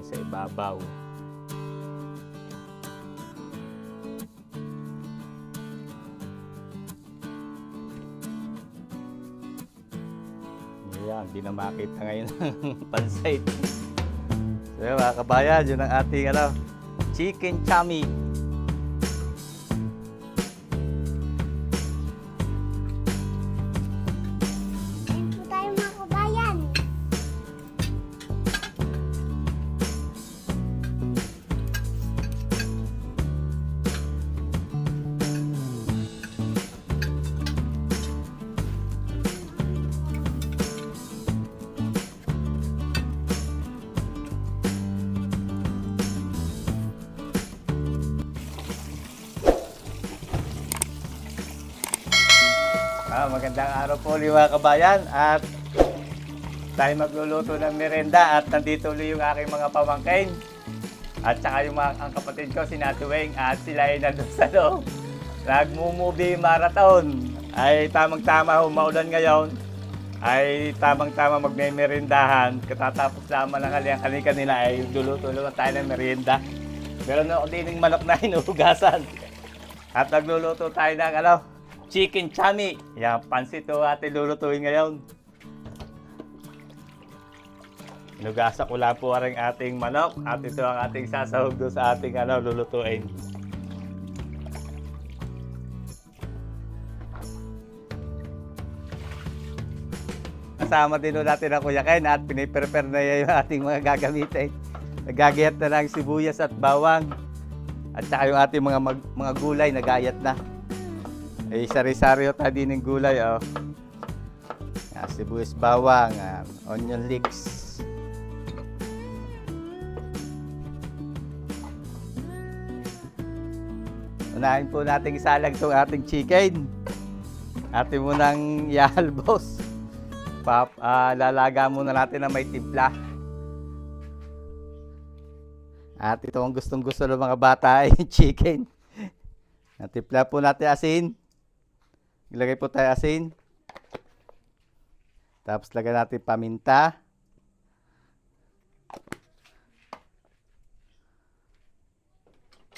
natin sa ibabaw. Ayan, di na makita ngayon ang pansay. So yun, mga kabayan, yun ang ating chicken chami. Ayun po tayo mga kabayan. Magandang araw po ulit mga kabayan, at tayo magluluto ng merenda at nandito ulit yung aking mga pamangkin at saka yung ang kapatid ko si Natuwing, at sila ay nandun sa loob nagmo-movie marathon. Ay tamang-tama, maulan ngayon, ay tamang-tama magme-merendahan. Katatapos lamang ng kaliang kanila ay luluto tayo ng merienda. Meron na ako dining manok na hinuhugasan at nagluluto tayo ng chicken chami. Yan, pansit o ating lulutuin ngayon. Inugasa ko lang po rin ating manok at ito ang ating sasahog doon sa ating lulutuin. Kasama din natin ang Kuya Ken at piniprepare na yung ating mga gagamitin. Nagagayat na lang sibuyas at bawang at saka yung ating mga gulay nagayat na. Eh, sari-sari tayo din ng gulay, oh. Sibuyas, bawang, onion leeks. Unahin po natin isalag itong ating chicken. Atin munang ihalbos. Lalaga muna natin na may timpla. At ito ang gustong-gusto ng mga bata ay chicken. Timpla po natin asin. Ilagay po tayo asin. Tapos lagyan natin paminta.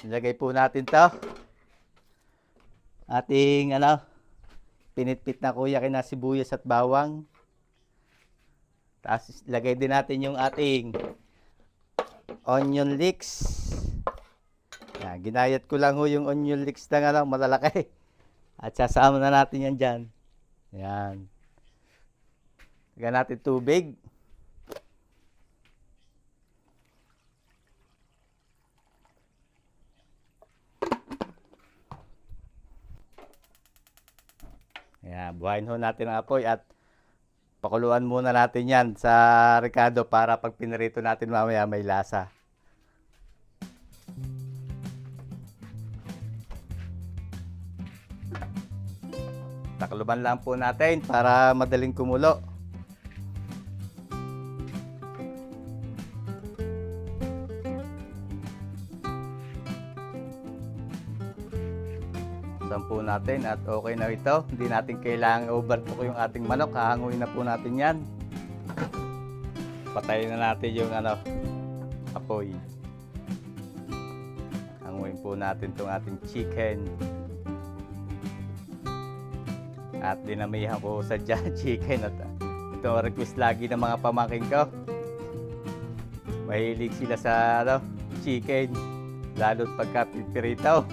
Ilagay po natin to. Ating pinitpit na kuya kina sibuyas at bawang. Tapos ilagay din natin yung ating onion leeks. Yan, ginayat ko lang yung onion leeks na malalaki. At sasama na natin yan dyan. Yan. Lagyan natin tubig. Yan. Buhayin ho natin ang apoy at pakuluan muna natin yan sa Ricardo para pag pinarito natin mamaya may lasa. Takluban lang po natin para madaling kumulo. Sampu natin at okay na ito. Hindi natin kailangang overcook yung ating manok. Hahanguin na po natin yan. Patayin na natin yung apoy. Hanguin po natin itong ating chicken. At dinamihan ko sa chicken. At ito ang request lagi ng mga pamangkin ko. Mahilig sila sa chicken. Lalo't pagka pipirito.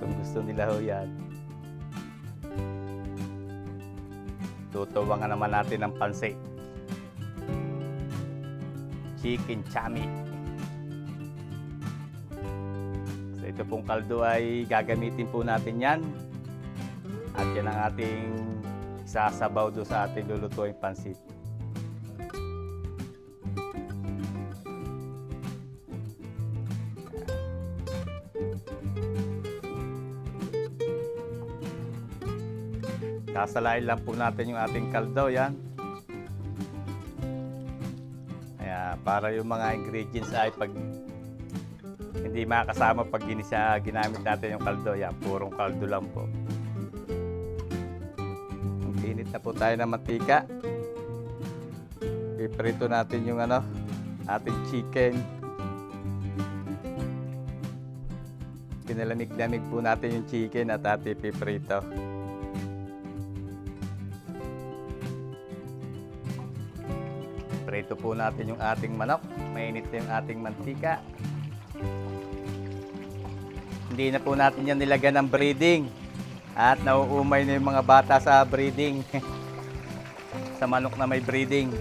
Gusto nila ho yan. Tutuwangan naman natin ng pansit. Chicken chami. So ito pong kaldo ay gagamitin po natin yan. At yan ang ating isasabaw doon sa ating lulutuing pansit. Sasalain lang po natin yung ating kaldo, yan. Ayan, para yung mga ingredients ay pag hindi makakasama pag ginamit natin yung kaldo, yan, purong kaldo lang po. Init na po tayo ng mantika. piprito natin yung ating chicken. Pinalamig-lamig po natin yung chicken at ating piprito. Prito po natin yung ating manok. Mainit na yung ating mantika. Hindi na po natin yan nilagyan ng breeding. At nauumay na yung mga bata sa breeding. Sa manok na may breeding.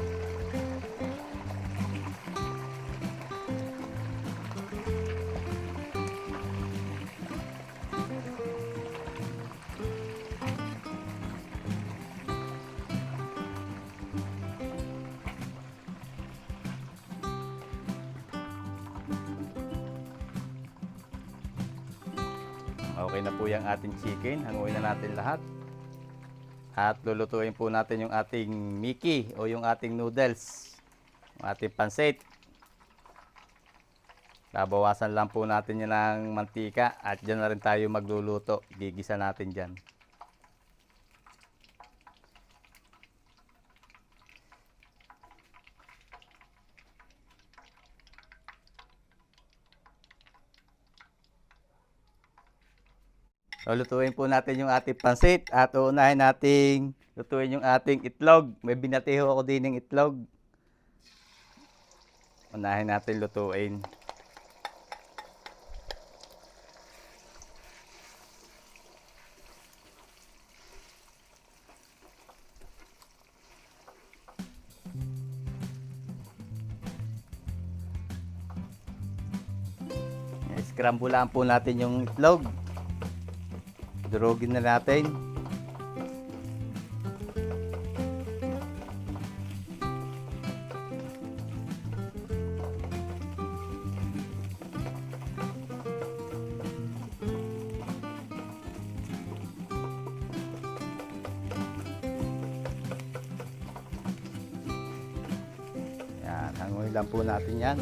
Okay na po yung ating chicken. Hanguin na natin lahat. At lulutuin po natin yung ating Mickey o yung ating noodles. Yung ating pansit. Babawasan lang po natin yan ng mantika at dyan na rin tayo magluluto. Gigisa natin dyan. Lutuin po natin yung ating pansit at uunahin nating lutuin yung ating itlog. May binateho ako din ng itlog. Unahin natin lutuin. Scramble lang po natin yung itlog. Durugin na natin. Yan, hanguin lang po natin yan.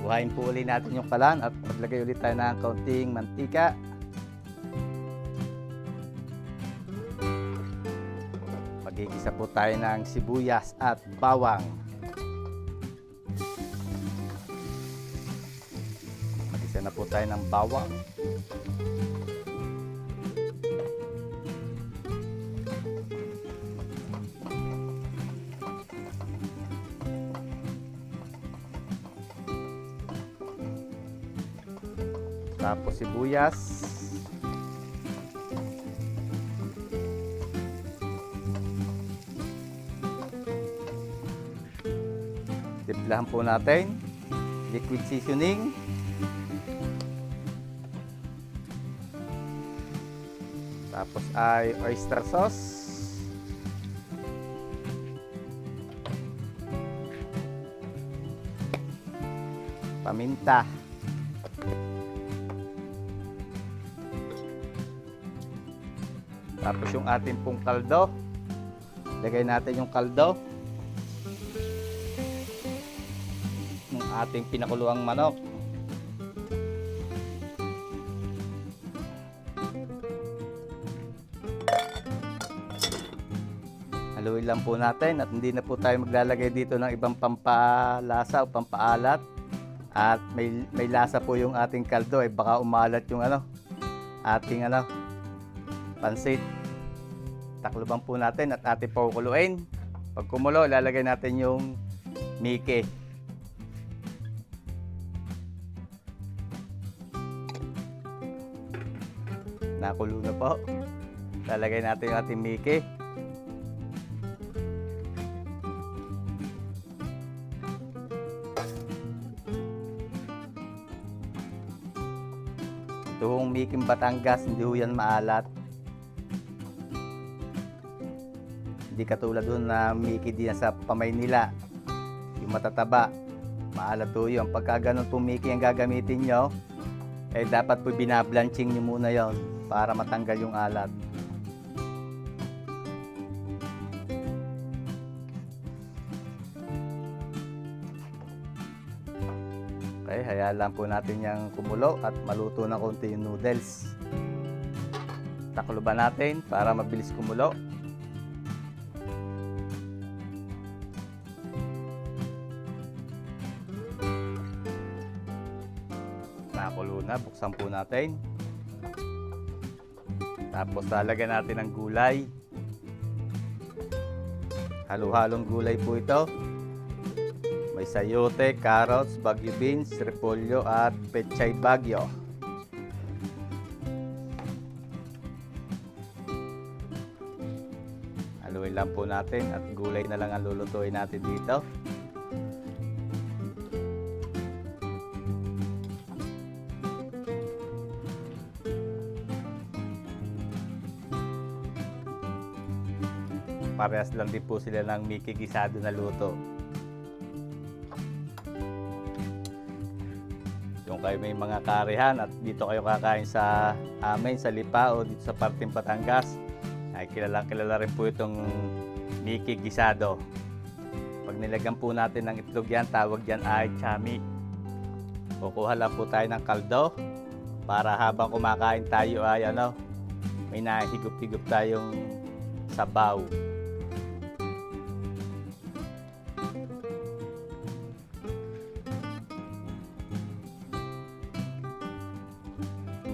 Buhayin po ulit natin yung kalan at maglagay ulit tayo ng kaunting mantika. Magigisa po tayo ng sibuyas at bawang. Magisa na po tayo ng bawang. Tapos sibuyas. Timplahan po natin. Liquid seasoning. Tapos ay oyster sauce. Paminta. Tapos yung ating pong kaldo. Lagay natin yung kaldo. Yung ating pinakuluang manok. Haluin lang po natin at hindi na po tayo maglalagay dito ng ibang pampalasa o pampaalat. At may lasa po yung ating kaldo. Baka umalat yung ating pansit. Takloban po natin at ating pakukuluin. Pag kumulo, ilalagay natin yung Mickey. Nakulo na po. Lalagay natin yung ating Mickey. Ito yung Mickey Batangas, hindi ho yan maalat. Hindi katulad doon na Mickey din sa Pamaynila. Yung matataba, maalat po yun. Pagka ganun po Mickey ang gagamitin nyo, eh dapat po binablanching nyo muna yon para matanggal yung alat. Okay, hayaan lang po natin yung kumulo at maluto na konti yung noodles. Takloban natin para mabilis kumulo. Nakulo na, buksan po natin. Tapos lalagyan natin ng gulay. Halo-halong gulay po ito. May sayote, carrots, bagyo beans, repolyo at pechay bagyo. Haluin lang po natin at gulay na lang ang lulutuin natin dito. Parehas lang din po sila ng Mickey gisado na luto. Yung kayo may mga karihan at dito kayo kakain sa amin sa Lipa o dito sa parteng Batangas, ay kilala rin po itong Mickey gisado. Pag nilagyan po natin ng itlog yan, tawag yan ay chami. Kukuha lang po tayo ng kaldo para habang kumakain tayo ay may nahigop-higop tayong sabaw.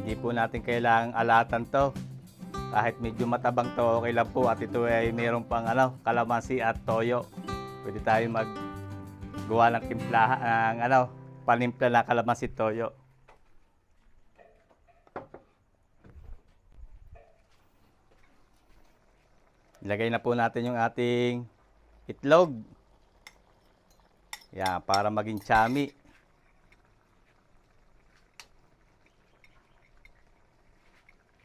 Hindi po natin kailangang alatan to. Kahit medyo matabang to, okay lang po. At ito ay mayroon pang kalamansi at toyo. Pwede tayo maggawa ng timplahan ng panimpla na kalamansi toyo. Ilagay na po natin yung ating itlog. Yan, para maging chami.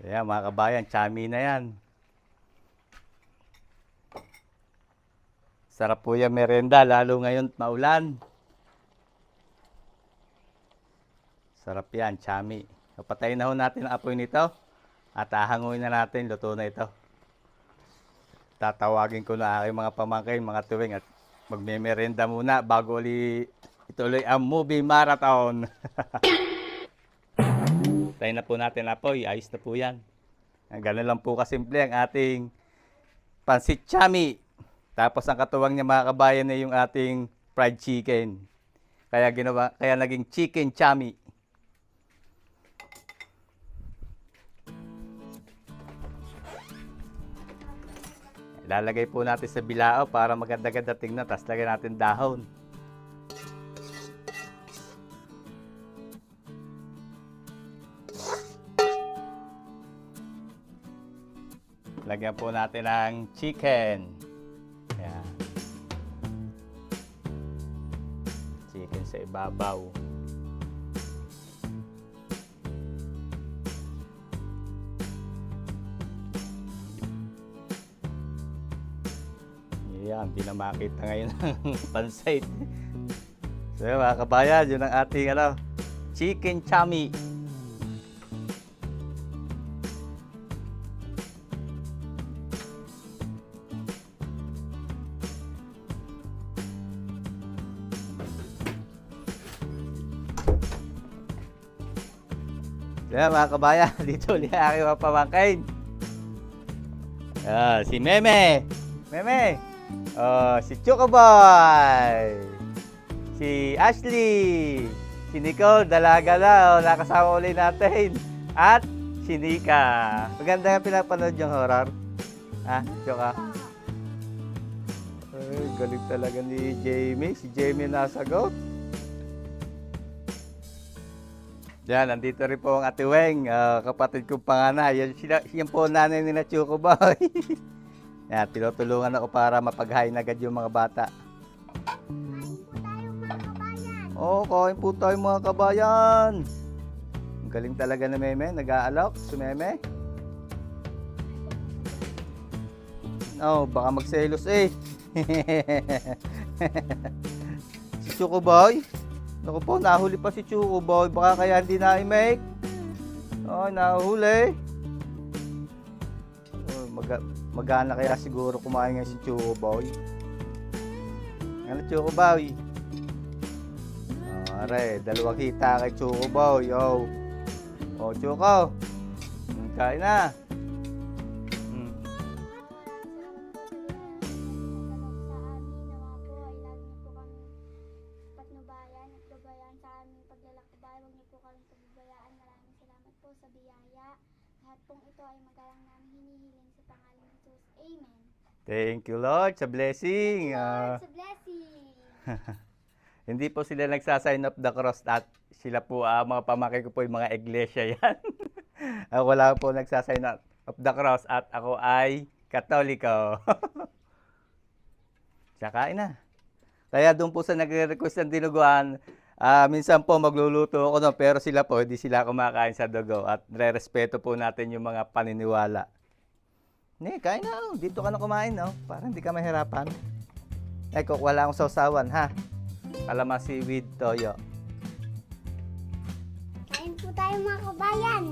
Ayan mga kabayan, chami na yan. Sarap po yung merenda, lalo ngayon maulan. Sarap yan, chami. So, patayin na ho natin ang apoy nito. At ahanguin na natin, luto na ito. Tatawagin ko na aking mga pamangkin, mga tuwing at magme-merenda muna bago ituloy ang movie marathon. Tayo na po natin apoy, ayos na po yan. Ganun lang po kasimple ang ating pansit chami. Tapos ang katuwang niya mga kabayan ay yung ating fried chicken. Kaya naging chicken chami. Lalagay po natin sa bilao para maganda-ganda tingnan. Tapos lagyan natin dahon. Lagyan po natin ng chicken. Ayan. Chicken sa ibabaw. Ayan, hindi na makita ngayon ang pansait. So mga kabayan, yun ang ating chicken chami. Kaya mga kabayan, dito ulit ang aking mga pamangkin. Si Meme. Meme. Si Chocoboy. Si Ashley. Si Nicole, dalaga na. Nakasama ulit natin. At si Nika. Maganda nga pinapanood yung horror. Choka. Ay, galing talaga ni Jamie. Si Jamie nasagot. Yan, nandito rin po ang Ate Weng, kapatid kong panganay. Yan po nanay ni na Chocoboy. Yan, tinutulungan ako para mapaghain agad yung mga bata. Kain po tayo mga kabayan. Kain po tayo mga kabayan. Ang galing talaga na Meme, nag-aalok si Meme. Baka magselos eh. Si Chocoboy, Naku po, nahuli pa si Choco Boy. Baka kaya hindi na i-make. Oh, nahuli. Oh, magana kaya siguro kumain ngayon si Choco Boy. Ano Choco Boy? Oh, are, dalawang kita kay Choco Boy. Oh, oh Choco. Kain na. Sa biyaya. Lahat pong ito ay magalang namin hinihiling sa pangalan ni Jesus. Amen. Thank you Lord sa blessing. Lord, sa blessing. Hindi po sila nagsasign of the cross at sila po, mga pamangkin ko po yung mga iglesia yan. Ako wala po nagsasign of the cross at ako ay Katoliko. Sakain na. Kaya doon po sa nagre-request ng dinuguan, minsan po magluluto ako no, pero sila po, hindi sila kumakain sa dugo at re-respeto po natin yung mga paniniwala. Kain na. Oh. Dito ka na kumain, no? Para hindi ka mahirapan. Kung wala akong sausawan, ha? Kalamansi with toyo. Kain po tayo mga kabayan.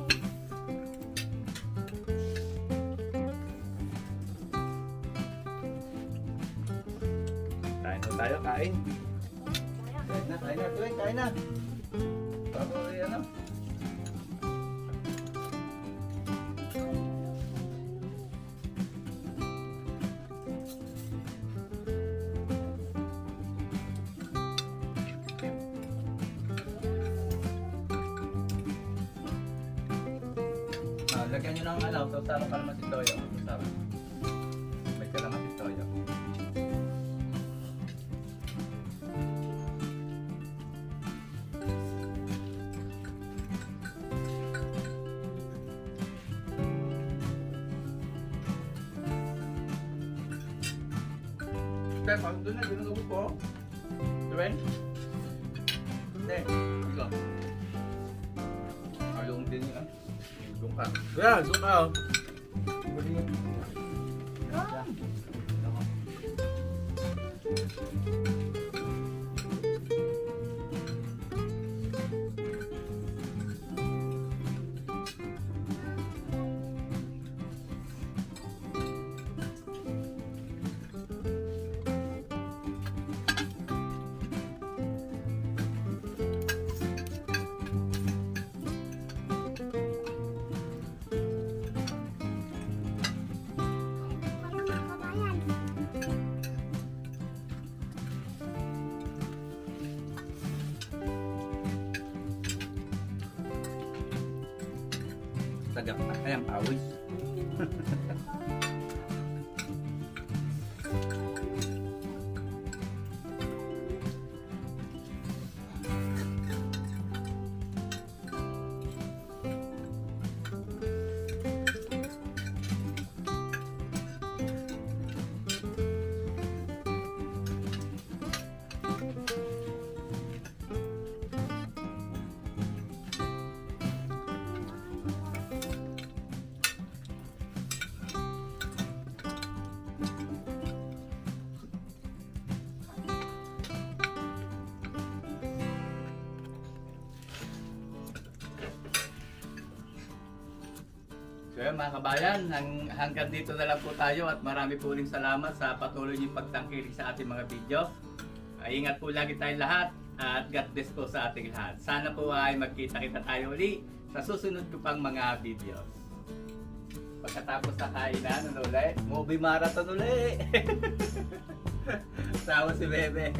Kain po tayo, kain. Kain na, tuwing, kain na. Bago, ano? Lagyan nyo ng alaw, sausawa kalamansi toyo. Sausawa. May kalamansi toyo. Stefan, doon na, doon na po. Tuwen? Hindi, ikaw. Ayong din yun, doon ka. Yeah, doon ka. Tagak na kayang pawis. So yun mga kabayan, hanggang dito na lang po tayo at marami po rin salamat sa patuloy niyong pagtangkilik sa ating mga video. Ingat po lagi tayong lahat at God bless po sa ating lahat. Sana po ay magkita-kita tayo uli sa susunod ko pang mga videos. Pagkatapos na kainan, ano ulit? Movie marathon ulit! Tawa si Bebe.